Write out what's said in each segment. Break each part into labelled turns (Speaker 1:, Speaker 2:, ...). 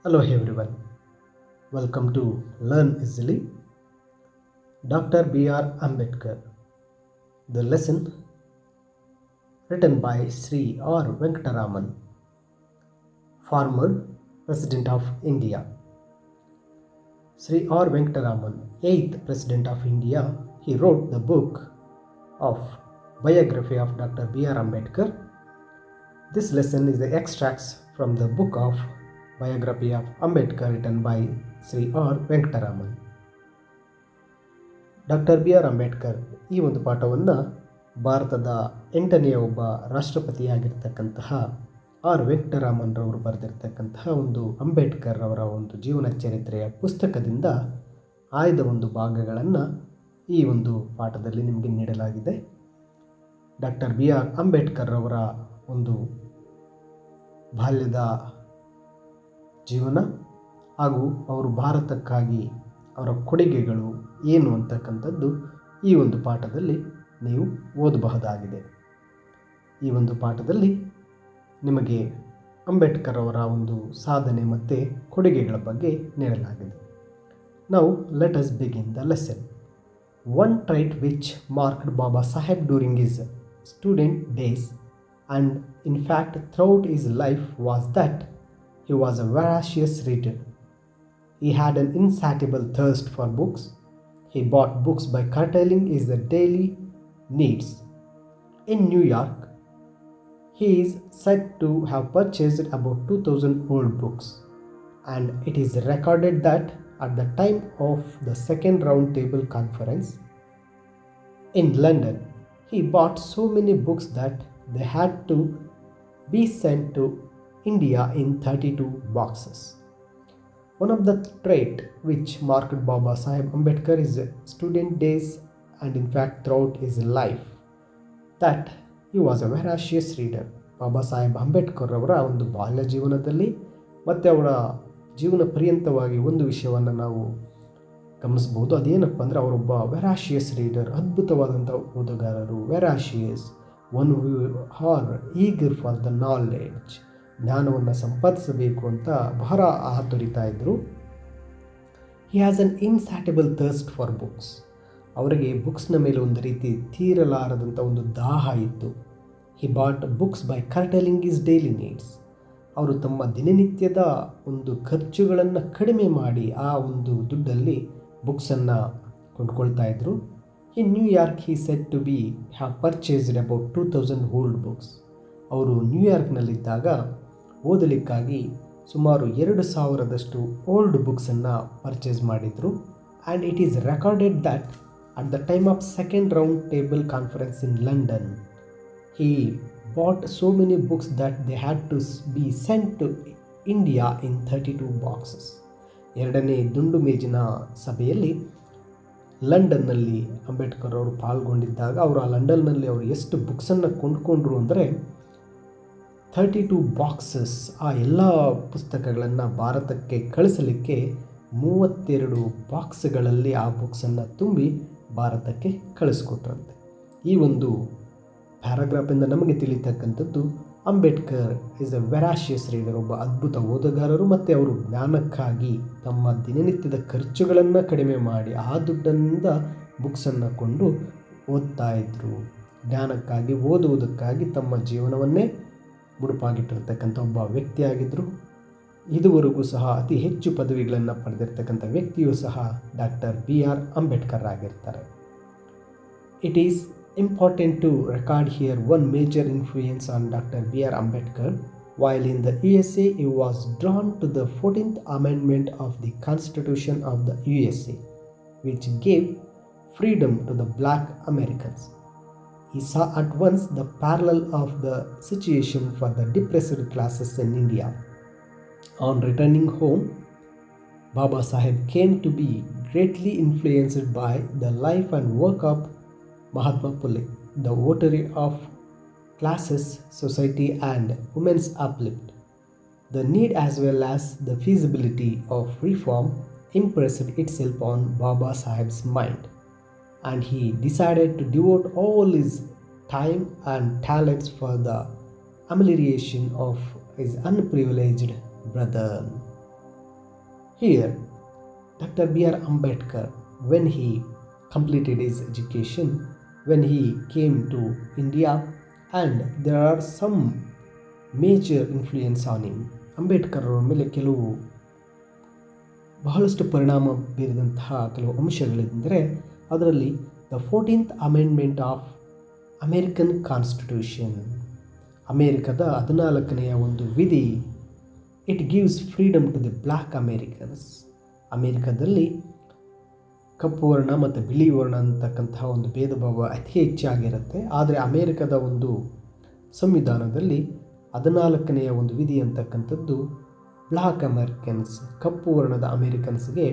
Speaker 1: Hello everyone, welcome to Learn Easily. Dr. B.R. Ambedkar. The lesson written by Sri R. Venkataraman, former President of India. Sri R. Venkataraman, 8th President of India, he wrote the book of biography of Dr. B.R. Ambedkar. This lesson is the extracts from the book of biography of Ambedkar written by Sri R. Venkataraman. Doctor B R Ambedkar ಈ ಒಂದು ಪಾಠವನ್ನು ಭಾರತದ 8ನೆಯ ಒಬ್ಬ ರಾಷ್ಟ್ರಪತಿಯಾಗಿರ್ತಕ್ಕಂತಹ R ವೆಂಕಟರಾಮನ್ರವರು ಬರೆದಿರ್ತಕ್ಕಂತಹ ಒಂದು ಅಂಬೇಡ್ಕರ್ ಅವರ ಒಂದು ಜೀವನ ಚರಿತ್ರೆಯ ಪುಸ್ತಕದಿಂದ ಆಯ್ದ ಒಂದು ಭಾಗಗಳನ್ನು ಈ ಒಂದು ಪಾಠದಲ್ಲಿ ನಿಮಗೆ ನೀಡಲಾಗಿದೆ. ಡಾಕ್ಟರ್ ಬಿ ಆರ್ ಅಂಬೇಡ್ಕರ್ ಅವರ ಒಂದು ಬಾಲ್ಯದ ಜೀವನ ಹಾಗೂ ಅವರು ಭಾರತಕ್ಕಾಗಿ ಅವರ ಕೊಡುಗೆಗಳು ಏನು ಅಂತಕ್ಕಂಥದ್ದು ಈ ಒಂದು ಪಾಠದಲ್ಲಿ ನೀವು ಓದಬಹುದಾಗಿದೆ. ಈ ಒಂದು ಪಾಠದಲ್ಲಿ ನಿಮಗೆ ಅಂಬೇಡ್ಕರ್ ಅವರ ಒಂದು ಸಾಧನೆ ಮತ್ತು ಕೊಡುಗೆಗಳ ಬಗ್ಗೆ ನೀಡಲಾಗಿದೆ. Now let us begin the lesson. One trait which marked Baba Saheb during his student days and in fact throughout his life was that he was a voracious reader. He had an insatiable thirst for books. He bought books by curtailing his daily needs. In New York, he is said to have purchased about 2,000 old books, and it is recorded that at the time of the second round table conference in London, he bought so many books that they had to be sent to India in 32 boxes. One of the traits which marked Baba Saheb Ambedkar is student days and in fact throughout his life that he was a voracious reader. Baba Saheb Ambedkar ಅವರ ಒಂದು ಬಾಲ್ಯ ಜೀವನದಲ್ಲಿ ಮತ್ತು ಅವರ ಜೀವನ ಪರ್ಯಂತವಾಗಿ ಒಂದು ವಿಷಯವನ್ನು ನಾವು ಗಮನಿಸ್ಬೋದು. ಅದೇನಪ್ಪ ಅಂದರೆ ಅವರೊಬ್ಬ ವೆರಾಷಿಯಸ್ ರೀಡರ್, ಅದ್ಭುತವಾದಂಥ ಓದುಗಾರರು. Voracious, one who are eager for the knowledge, ಜ್ಞಾನವನ್ನು ಸಂಪಾದಿಸಬೇಕು ಅಂತ ಬಹಳ ಆತುರಿತಾ ಇದ್ದರು. He has an insatiable thirst for books. ಅವರಿಗೆ ಬುಕ್ಸ್ನ ಮೇಲೆ ಒಂದು ರೀತಿ ತೀರಲಾರದಂಥ ಒಂದು ದಾಹ ಇತ್ತು. He bought books by curtailing his daily needs. ಅವರು ತಮ್ಮ ದಿನನಿತ್ಯದ ಒಂದು ಖರ್ಚುಗಳನ್ನು ಕಡಿಮೆ ಮಾಡಿ ಆ ಒಂದು ದುಡ್ಡಲ್ಲಿ ಬುಕ್ಸನ್ನು ಕೊಂಡ್ಕೊಳ್ತಾ ಇದ್ದರು. In New York he said to be have purchased about 2,000 old books. ಅವರು ನ್ಯೂಯಾರ್ಕ್ನಲ್ಲಿದ್ದಾಗ ಓದಲಿಕ್ಕಾಗಿ ಸುಮಾರು 2,000ದಷ್ಟು ಓಲ್ಡ್ ಬುಕ್ಸನ್ನು ಪರ್ಚೇಸ್ ಮಾಡಿದರು. And it is recorded that at the time of second round table conference in London he bought so many books that they had to be sent to India in 32 boxes. ಎರಡನೇ ದುಂಡು ಮೇಜಿನ ಸಭೆಯಲ್ಲಿ ಲಂಡನ್ನಲ್ಲಿ ಅಂಬೇಡ್ಕರ್ ಅವರು ಪಾಲ್ಗೊಂಡಿದ್ದಾಗ ಅವರು ಆ ಲಂಡನ್ನಲ್ಲಿ ಅವರು ಎಷ್ಟು ಬುಕ್ಸನ್ನು ಕೊಂಡ್ಕೊಂಡ್ರು ಅಂದರೆ 32 ಬಾಕ್ಸಸ್. ಆ ಎಲ್ಲ ಪುಸ್ತಕಗಳನ್ನು ಭಾರತಕ್ಕೆ ಕಳಿಸಲಿಕ್ಕೆ 32 ಬಾಕ್ಸ್ಗಳಲ್ಲಿ ಆ ಬುಕ್ಸನ್ನು ತುಂಬಿ ಭಾರತಕ್ಕೆ ಕಳಿಸ್ಕೊಟ್ರಂತೆ. ಈ ಒಂದು ಪ್ಯಾರಾಗ್ರಾಫಿಂದ ನಮಗೆ ತಿಳಿತಕ್ಕಂಥದ್ದು ಅಂಬೇಡ್ಕರ್ ಈಸ್ ಅ ವೆರಾಷಿಯಸ್ ರೀಡರ್, ಒಬ್ಬ ಅದ್ಭುತ ಓದುಗಾರರು. ಮತ್ತು ಅವರು ಜ್ಞಾನಕ್ಕಾಗಿ ತಮ್ಮ ದಿನನಿತ್ಯದ ಖರ್ಚುಗಳನ್ನು ಕಡಿಮೆ ಮಾಡಿ ಆ ದುಡ್ಡನ್ನಿಂದ ಬುಕ್ಸನ್ನು ಕೊಂಡು ಓದ್ತಾ ಇದ್ದರು. ಜ್ಞಾನಕ್ಕಾಗಿ ಓದುವುದಕ್ಕಾಗಿ ತಮ್ಮ ಜೀವನವನ್ನೇ ಮುಡುಪಾಗಿಟ್ಟಿರ್ತಕ್ಕಂಥ ಒಬ್ಬ ವ್ಯಕ್ತಿಯಾಗಿದ್ದರು. ಇದುವರೆಗೂ ಸಹ ಅತಿ ಹೆಚ್ಚು ಪದವಿಗಳನ್ನು ಪಡೆದಿರ್ತಕ್ಕಂಥ ವ್ಯಕ್ತಿಯೂ ಸಹ ಡಾಕ್ಟರ್ ಬಿ ಆರ್ ಅಂಬೇಡ್ಕರ್ ಆಗಿರ್ತಾರೆ. It is important to record here one major influence on Dr. B.R. Ambedkar. While in the USA, he was drawn to the 14th Amendment of the Constitution of the USA, which gave freedom to the black Americans. He saw at once the parallel of the situation for the depressed classes in India. On returning home, Baba Saheb came to be greatly influenced by the life and work of Mahatma Phule, the votary of classes, society and women's uplift. The need as well as the feasibility of reform impressed itself on Baba Saheb's mind, and he decided to devote all his time and talents for the amelioration of his unprivileged brother. Here, Dr. B.R. Ambedkar, when he completed his education, when he came to India, and there are some major influence on him. Ambedkar ಅವರ ಮೇಲೆ ಕೆಲವು ಬಹಳಷ್ಟು ಪರಿಣಾಮ ಬೀರಿದಂತಹ ಕೆಲವು ಅಂಶಗಳೆಂದರೆ ಅದರಲ್ಲಿ the 14th amendment of American constitution, ಅಮೇರಿಕದ 14ನೆಯ ಒಂದು ವಿಧಿ, it gives freedom to the black Americans. ಅಮೇರಿಕದಲ್ಲಿ ಕಪ್ಪು ವರ್ಣ ಮತ್ತು ಬಿಳಿ ವರ್ಣ ಅಂತಕ್ಕಂತಹ ಒಂದು ಭೇದ ಭಾವ ಅತಿ ಹೆಚ್ಚಾಗಿರುತ್ತೆ. ಆದರೆ ಅಮೇರಿಕದ ಒಂದು ಸಂವಿಧಾನದಲ್ಲಿ 14ನೆಯ ಒಂದು ವಿಧಿ ಅಂತಕ್ಕಂಥದ್ದು ಬ್ಲ್ಯಾಕ್ ಅಮೇರಿಕನ್ಸ್, ಕಪ್ಪು ವರ್ಣದ ಅಮೇರಿಕನ್ಸ್ಗೆ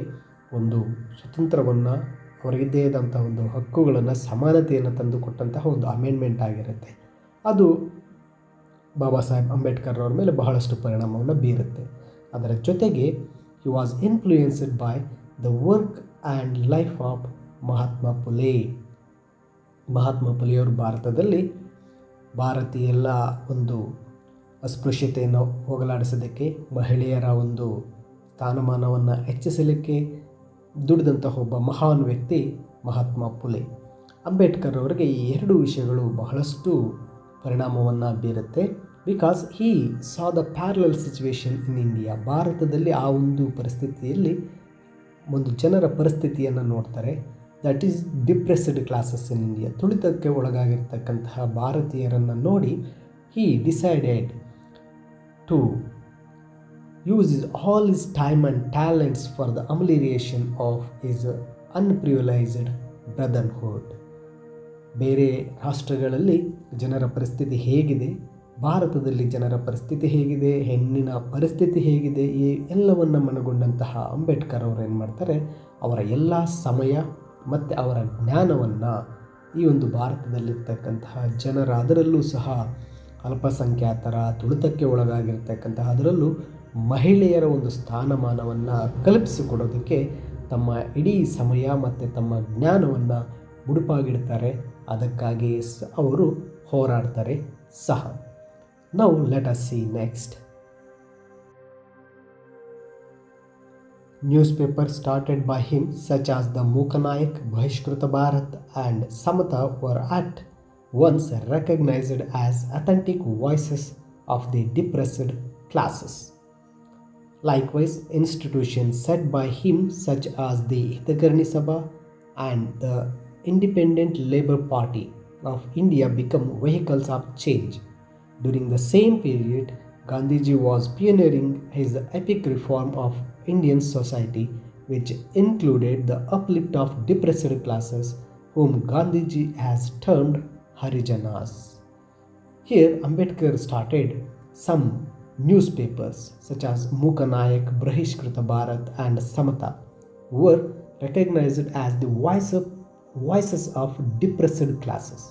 Speaker 1: ಒಂದು ಸ್ವತಂತ್ರವನ್ನು, ಅವರಿಗದೇ ಆದಂಥ ಒಂದು ಹಕ್ಕುಗಳನ್ನು, ಸಮಾನತೆಯನ್ನು ತಂದುಕೊಟ್ಟಂತಹ ಒಂದು ಅಮೆಂಡ್ಮೆಂಟ್ ಆಗಿರುತ್ತೆ. ಅದು ಬಾಬಾ ಸಾಹೇಬ್ ಅಂಬೇಡ್ಕರ್ ಅವರ ಮೇಲೆ ಬಹಳಷ್ಟು ಪರಿಣಾಮವನ್ನು ಬೀರುತ್ತೆ. ಅದರ ಜೊತೆಗೆ he was influenced by the work and life of Mahatma Phule. Mahatma ಫುಲೆಯವರು ಭಾರತದಲ್ಲಿ ಭಾರತೀಯ ಒಂದು ಅಸ್ಪೃಶ್ಯತೆಯನ್ನು ಹೋಗಲಾಡಿಸೋದಕ್ಕೆ, ಮಹಿಳೆಯರ ಒಂದು ಸ್ಥಾನಮಾನವನ್ನು ಹೆಚ್ಚಿಸಲಿಕ್ಕೆ ದುಡಿದಂತಹ ಒಬ್ಬ ಮಹಾನ್ ವ್ಯಕ್ತಿ ಮಹಾತ್ಮ ಫುಲೆ. ಅಂಬೇಡ್ಕರ್ ಅವರಿಗೆ ಈ ಎರಡು ವಿಷಯಗಳು ಬಹಳಷ್ಟು ಪರಿಣಾಮವನ್ನು ಬೀರುತ್ತೆ. Because he saw the parallel situation in India. ಭಾರತದಲ್ಲಿ ಆ ಒಂದು ಪರಿಸ್ಥಿತಿಯಲ್ಲಿ ಒಂದು ಜನರ ಪರಿಸ್ಥಿತಿಯನ್ನು ನೋಡ್ತಾರೆ. That is depressed classes in India. ತುಳಿತಕ್ಕೆ ಒಳಗಾಗಿರ್ತಕ್ಕಂತಹ ಭಾರತೀಯರನ್ನು ನೋಡಿ he decided to use all his time and talents for the amelioration of his unprivileged brotherhood. ಬೇರೆ ರಾಷ್ಟ್ರಗಳಲ್ಲಿ ಜನರ ಪರಿಸ್ಥಿತಿ ಹೇಗಿದೆ, ಭಾರತದಲ್ಲಿ ಜನರ ಪರಿಸ್ಥಿತಿ ಹೇಗಿದೆ, ಹೆಣ್ಣಿನ ಪರಿಸ್ಥಿತಿ ಹೇಗಿದೆ, ಈ ಎಲ್ಲವನ್ನು ಮನಗೊಂಡಂತಹ ಅಂಬೇಡ್ಕರ್ ಅವರು ಏನು ಮಾಡ್ತಾರೆ, ಅವರ ಎಲ್ಲ ಸಮಯ ಮತ್ತು ಅವರ ಜ್ಞಾನವನ್ನು ಈ ಒಂದು ಭಾರತದಲ್ಲಿರ್ತಕ್ಕಂತಹ ಜನರ, ಅದರಲ್ಲೂ ಸಹ ಅಲ್ಪಸಂಖ್ಯಾತರ, ತುಳಿತಕ್ಕೆ ಒಳಗಾಗಿರ್ತಕ್ಕಂತಹ, ಅದರಲ್ಲೂ ಮಹಿಳೆಯರ ಒಂದು ಸ್ಥಾನಮಾನವನ್ನು ಕಲ್ಪಿಸಿಕೊಡೋದಕ್ಕೆ ತಮ್ಮ ಇಡೀ ಸಮಯ ಮತ್ತು ತಮ್ಮ ಜ್ಞಾನವನ್ನು ಮುಡುಪಾಗಿಡ್ತಾರೆ. ಅದಕ್ಕಾಗಿ ಅವರು ಹೋರಾಡ್ತಾರೆ ಸಹ. Now let us see next. Newspapers started by him such as the Mukanayak, Bahishkruta Bharat and Samata were at once recognized as authentic voices of the depressed classes. Likewise, institutions set by him such as the Hitakarni Sabha and the Independent Labour Party of India become vehicles of change. During the same period, Gandhiji was pioneering his epic reform of Indian society, which included the uplift of depressed classes, whom Gandhiji has termed Harijanas. Here, Ambedkar started some newspapers such as Mukanayak, Bahishkruta Bharat and Samata, were recognized as the voices of depressed classes.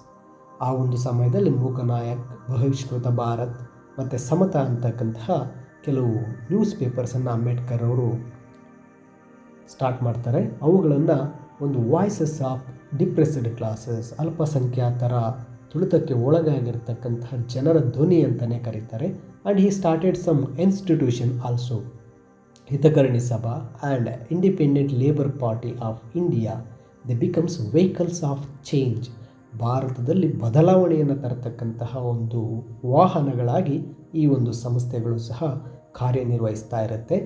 Speaker 1: ಆ ಒಂದು ಸಮಯದಲ್ಲಿ ಮೂಕನಾಯಕ್, ಬಹಿಷ್ಕೃತ ಭಾರತ್ ಮತ್ತು ಸಮತ ಅಂತಕ್ಕಂತಹ ಕೆಲವು news ಪೇಪರ್ಸನ್ನು Ambedkar ಅವರು start ಮಾಡ್ತಾರೆ. ಅವುಗಳನ್ನು ಒಂದು ವಾಯ್ಸಸ್ ಆಫ್ ಡಿಪ್ರೆಸ್ಡ್ ಕ್ಲಾಸಸ್, ಅಲ್ಪಸಂಖ್ಯಾತರ, ತುಳಿತಕ್ಕೆ ಒಳಗಾಗಿರ್ತಕ್ಕಂತಹ ಜನರ ಧ್ವನಿ ಅಂತಲೇ ಕರೀತಾರೆ. And he started some institution also, Hitakarni Sabha and independent labour party of India. They becomes vehicles of change. ಭಾರತದಲ್ಲಿ ಬದಲಾವಣೆಯನ್ನು ತರತಕ್ಕಂತಹ ಒಂದು ವಾಹನಗಳಾಗಿ ಈ ಒಂದು ಸಂಸ್ಥೆಗಳು ಸಹ ಕಾರ್ಯನಿರ್ವಹಿಸ್ತಾ ಇರುತ್ತೆ.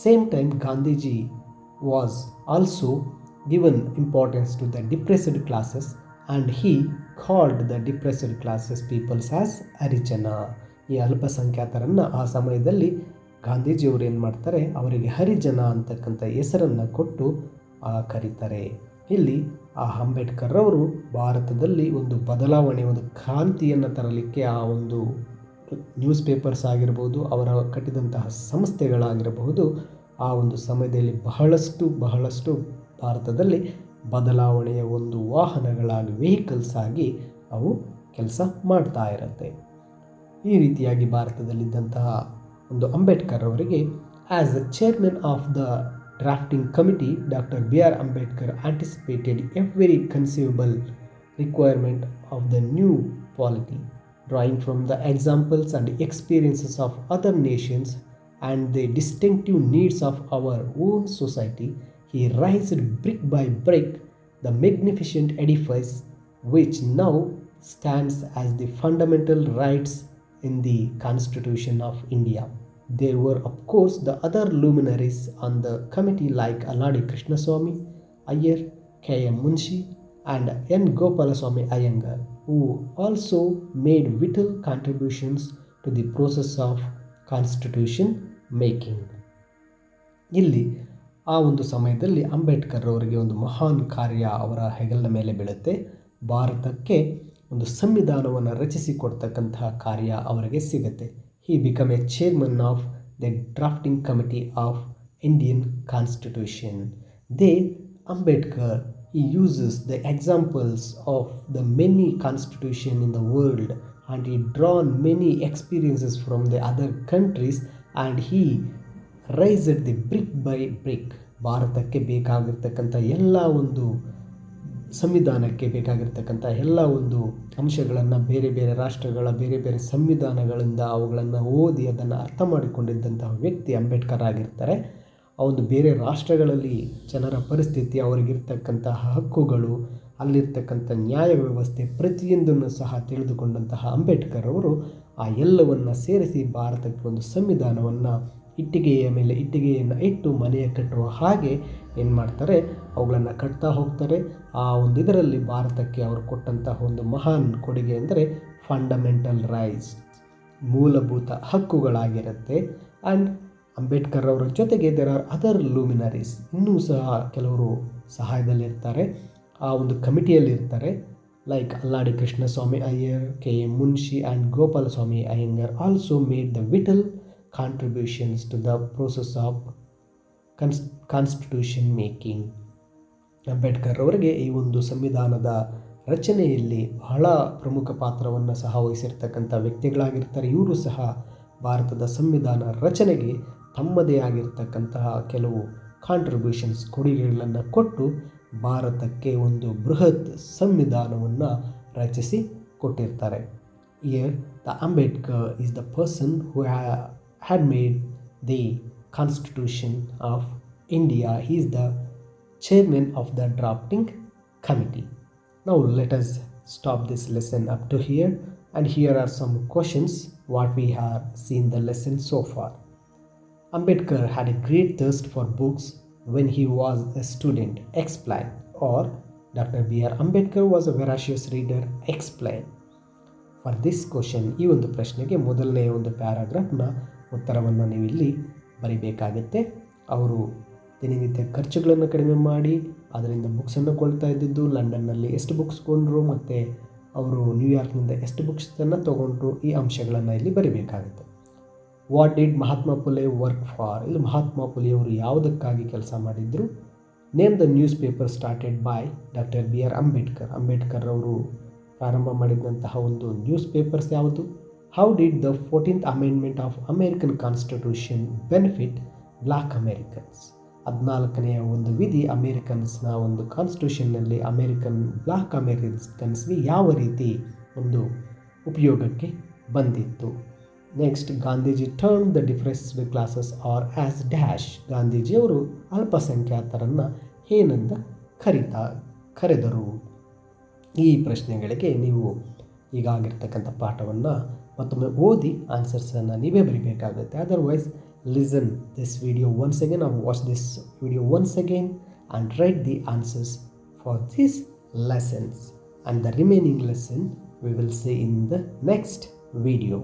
Speaker 1: Same time Gandhiji was also given importance to the depressed classes and he called the depressed classes peoples as Harijan. ಈ ಅಲ್ಪಸಂಖ್ಯಾತರನ್ನು ಆ ಸಮಯದಲ್ಲಿ ಗಾಂಧೀಜಿಯವರು ಏನು ಮಾಡ್ತಾರೆ, ಅವರಿಗೆ ಹರಿಜನ ಅಂತಕ್ಕಂಥ ಹೆಸರನ್ನು ಕೊಟ್ಟು ಕರೀತಾರೆ. ಇಲ್ಲಿ ಆ ಅಂಬೇಡ್ಕರ್ ಅವರು ಭಾರತದಲ್ಲಿ ಒಂದು ಬದಲಾವಣೆ, ಒಂದು ಕ್ರಾಂತಿಯನ್ನು ತರಲಿಕ್ಕೆ ಆ ಒಂದು ನ್ಯೂಸ್ ಪೇಪರ್ಸ್ ಆಗಿರ್ಬೋದು, ಅವರ ಕಟ್ಟಿದಂತಹ ಸಂಸ್ಥೆಗಳಾಗಿರಬಹುದು, ಆ ಒಂದು ಸಮಯದಲ್ಲಿ ಬಹಳಷ್ಟು ಭಾರತದಲ್ಲಿ ಬದಲಾವಣೆಯ ಒಂದು ವಾಹನಗಳಾಗಿ, ವೆಹಿಕಲ್ಸ್ ಆಗಿ ಅವು ಕೆಲಸ ಮಾಡ್ತಾ ಇರುತ್ತೆ. ಈ ರೀತಿಯಾಗಿ ಭಾರತದಲ್ಲಿದ್ದಂತಹ ಒಂದು ಅಂಬೇಡ್ಕರ್ ಅವರಿಗೆ as the chairman of the drafting committee, Dr. B.R. Ambedkar anticipated every conceivable requirement of the new polity, drawing from the examples and experiences of other nations and the distinctive needs of our own society, he raised brick by brick the magnificent edifice which now stands as the fundamental rights in the Constitution of India. There were, of course, the other luminaries on the committee like Alladi Krishnaswamy Iyer, K.M. Munshi, and N. Gopalaswamy Iyengar, who also made vital contributions to the process of constitution making. ಇಲ್ಲಿ ಆ ಒಂದು ಸಮಯದಲ್ಲಿ ಅಂಬೇಡ್ಕರ್ ಅವರಿಗೆ ಒಂದು ಮಹಾನ್ ಕಾರ್ಯ ಅವರ ಹೆಗಲಿನ ಮೇಲೆ ಬೀಳುತ್ತೆ. ಭಾರತಕ್ಕೆ ಒಂದು ಸಂವಿಧಾನವನ್ನು ರಚಿಸಿಕೊಡ್ತಕ್ಕಂತಹ ಕಾರ್ಯ ಅವರಿಗೆ ಸಿಗುತ್ತೆ. He became a chairman of the drafting committee of Indian Constitution. There, Ambedkar, he uses the examples of the many constitution in the world, and he drawn many experiences from the other countries, and he raised the brick by brick. ಭಾರತಕ್ಕೆ ಬೇಕಾಗಿರ್ತಕ್ಕಂಥ ಎಲ್ಲ ಒಂದು ಸಂವಿಧಾನಕ್ಕೆ ಬೇಕಾಗಿರ್ತಕ್ಕಂಥ ಎಲ್ಲ ಒಂದು ಅಂಶಗಳನ್ನು ಬೇರೆ ಬೇರೆ ರಾಷ್ಟ್ರಗಳ ಬೇರೆ ಬೇರೆ ಸಂವಿಧಾನಗಳಿಂದ ಅವುಗಳನ್ನು ಓದಿ ಅದನ್ನು ಅರ್ಥ ಮಾಡಿಕೊಂಡಿದ್ದಂತಹ ವ್ಯಕ್ತಿ ಅಂಬೇಡ್ಕರ್ ಆಗಿರ್ತಾರೆ. ಆ ಒಂದು ಬೇರೆ ರಾಷ್ಟ್ರಗಳಲ್ಲಿ ಜನರ ಪರಿಸ್ಥಿತಿ, ಅವರಿಗಿರ್ತಕ್ಕಂತಹ ಹಕ್ಕುಗಳು, ಅಲ್ಲಿರ್ತಕ್ಕಂಥ ನ್ಯಾಯ ವ್ಯವಸ್ಥೆ ಪ್ರತಿಯೊಂದನ್ನು ಸಹ ತಿಳಿದುಕೊಂಡಂತಹ ಅಂಬೇಡ್ಕರ್ ಅವರು ಆ ಎಲ್ಲವನ್ನು ಸೇರಿಸಿ ಭಾರತಕ್ಕೆ ಒಂದು ಸಂವಿಧಾನವನ್ನು ಇಟ್ಟಿಗೆಯ ಮೇಲೆ ಇಟ್ಟಿಗೆಯನ್ನು ಇಟ್ಟು ಮನೆಯ ಕಟ್ಟುವ ಹಾಗೆ ಏನು ಮಾಡ್ತಾರೆ, ಅವುಗಳನ್ನು ಕಟ್ತಾ ಹೋಗ್ತಾರೆ. ಆ ಒಂದು ಇದರಲ್ಲಿ ಭಾರತಕ್ಕೆ ಅವರು ಕೊಟ್ಟಂತಹ ಒಂದು ಮಹಾನ್ ಕೊಡುಗೆ ಅಂದರೆ ಫಂಡಮೆಂಟಲ್ ರೈಟ್ಸ್, ಮೂಲಭೂತ ಹಕ್ಕುಗಳಾಗಿರುತ್ತೆ. ಆ್ಯಂಡ್ ಅಂಬೇಡ್ಕರ್ ಅವರ ಜೊತೆಗೆ ದೇರ್ ಆರ್ ಅದರ್ ಲೂಮಿನರೀಸ್, ಇನ್ನೂ ಸಹ ಕೆಲವರು ಸಹಾಯದಲ್ಲಿರ್ತಾರೆ, ಆ ಒಂದು ಕಮಿಟಿಯಲ್ಲಿರ್ತಾರೆ. Like Alladi Krishnaswamy Ayyar, K.M. Munshi and Gopalaswamy Iyengar also made the vital contributions to the process of constitution making. Ambedkar ಅವರಿಗೆ ಈ ಒಂದು ಸಂವಿಧಾನದ ರಚನೆಯಲ್ಲಿ ಬಹಳ ಪ್ರಮುಖ ಪಾತ್ರವನ್ನು ಸಹ ವಹಿಸಿರ್ತಕ್ಕಂಥ ವ್ಯಕ್ತಿಗಳಾಗಿರ್ತಾರೆ. ಇವರು ಸಹ ಭಾರತದ ಸಂವಿಧಾನ ರಚನೆಗೆ ತಮ್ಮದೇ ಆಗಿರ್ತಕ್ಕಂತಹ ಕೆಲವು ಕಾಂಟ್ರಿಬ್ಯೂಷನ್ಸ್, ಕೊಡುಗೆಗಳನ್ನು ಕೊಟ್ಟು ಭಾರತಕ್ಕೆ ಒಂದು ಬೃಹತ್ ಸಂವಿಧಾನವನ್ನು ರಚಿಸಿ ಕೊಟ್ಟಿರ್ತಾರೆ. Here the Ambedkar is the person who had made the Constitution of India. He is the chairman of the drafting committee. Now let us stop this lesson up to here, and here are some questions what we have seen the lesson so far. Ambedkar had a great thirst for books when he was a student. Explain. Or Dr. B.R. Ambedkar was a voracious reader. Explain. For this question, ಈ ಒಂದು ಪ್ರಶ್ನೆಗೆ ಮೊದಲನೇ ಒಂದು ಪ್ಯಾರಾಗ್ರಾಫ್ನ ಉತ್ತರವನ್ನು ನೀವು ಇಲ್ಲಿ ಬರಿಬೇಕಾಗುತ್ತೆ. ಅವರು ದಿನನಿತ್ಯ ಖರ್ಚುಗಳನ್ನು ಕಡಿಮೆ ಮಾಡಿ ಅದರಿಂದ ಬುಕ್ಸನ್ನು ಕೊಳ್ತಾ ಇದ್ದಿದ್ದು, ಲಂಡನ್ನಲ್ಲಿ ಎಷ್ಟು ಬುಕ್ಸ್ ಕೊಂಡ್ರು ಮತ್ತು ಅವರು ನ್ಯೂಯಾರ್ಕ್ನಿಂದ ಎಷ್ಟು ಬುಕ್ಸನ್ನು ತೊಗೊಂಡ್ರು, ಈ ಅಂಶಗಳನ್ನು ಇಲ್ಲಿ ಬರಿಬೇಕಾಗುತ್ತೆ. What did Mahatma Phule work for, ಇಲ್ಲಿ ಮಹಾತ್ಮ ಫುಲೆಯವರು ಯಾವುದಕ್ಕಾಗಿ ಕೆಲಸ ಮಾಡಿದ್ರು. Name the news paper started by doctor B.R. Ambedkar, Ambedkar ಅವರು ಪ್ರಾರಂಭ ಮಾಡಿದಂತಹ ಒಂದು ನ್ಯೂಸ್ ಪೇಪರ್ಸ್ ಯಾವುದು. How did the 14th amendment of American constitution benefit black Americans, 14ನೇ ಒಂದು ವಿಧಿ ಅಮೇರಿಕನ್ಸ್ನ ಒಂದು ಕಾನ್ಸ್ಟಿಟ್ಯೂಷನ್ನಲ್ಲಿ ಅಮೇರಿಕನ್ ಬ್ಲ್ಯಾಕ್ ಅಮೇರಿಕನ್ಸ್ಗೆ ಯಾವ ರೀತಿ ಒಂದು ಉಪಯೋಗಕ್ಕೆ ಬಂದಿತ್ತು. Next, Gandhiji turn the depressed classes are as dash, ಗಾಂಧೀಜಿಯವರು ಅಲ್ಪಸಂಖ್ಯಾತರನ್ನು ಏನಂದ ಕರೆದರು. ಈ ಪ್ರಶ್ನೆಗಳಿಗೆ ನೀವು ಈಗಾಗಿರ್ತಕ್ಕಂಥ ಪಾಠವನ್ನು ಮತ್ತೊಮ್ಮೆ ಓದಿ ಆನ್ಸರ್ಸನ್ನು ನೀವೇ ಬರೀಬೇಕಾಗುತ್ತೆ. Otherwise listen this video once again, or watch this video once again and write the answers for these lessons, and the remaining lesson we will see in the next video.